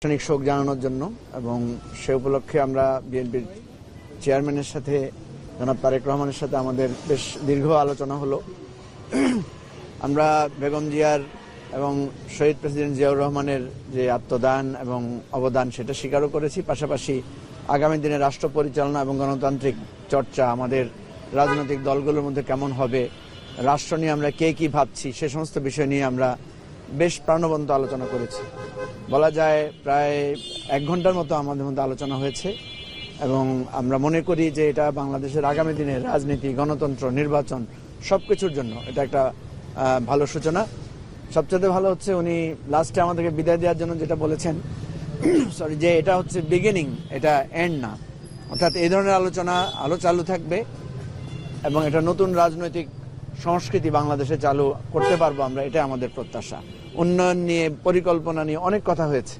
আনুষ্ঠানিক শোক জানানোর জন্য এবং সে উপলক্ষে আমরা বিএনপির চেয়ারম্যানের সাথে জনাব তারেক রহমানের সাথে আমাদের বেশ দীর্ঘ আলোচনা হলো। আমরা বেগম জিয়ার এবং শহীদ প্রেসিডেন্ট জিয়াউর রহমানের যে আত্মদান এবং অবদান সেটা স্বীকারও করেছি। পাশাপাশি আগামী দিনে রাষ্ট্র পরিচালনা এবং গণতান্ত্রিক চর্চা আমাদের রাজনৈতিক দলগুলোর মধ্যে কেমন হবে, রাষ্ট্র নিয়ে আমরা কে কি ভাবছি, সে সমস্ত বিষয় নিয়ে আমরা বেশ প্রাণবন্ত আলোচনা করেছি। বলা যায় প্রায় 1 ঘন্টার মতো আমাদের মধ্যে আলোচনা হয়েছে এবং আমরা মনে করি যে এটা বাংলাদেশের আগামী দিনের রাজনীতি, গণতন্ত্র, নির্বাচন সবকিছুর জন্য এটা একটা ভালো সূচনা। সবচেয়ে ভালো হচ্ছে উনি লাস্টে আমাদেরকে বিদায় দেওয়ার জন্য যেটা বলেছেন সরি, যে এটা হচ্ছে বিগিনিং, এটা এন্ড না। অর্থাৎ এই ধরনের আলোচনা আলো চালু থাকবে এবং এটা নতুন রাজনৈতিক সংস্কৃতি বাংলাদেশে চালু করতে পারবো আমরা, এটা আমাদের প্রত্যাশা। উন্নয়ন নিয়ে, পরিকল্পনা নিয়ে অনেক কথা হয়েছে।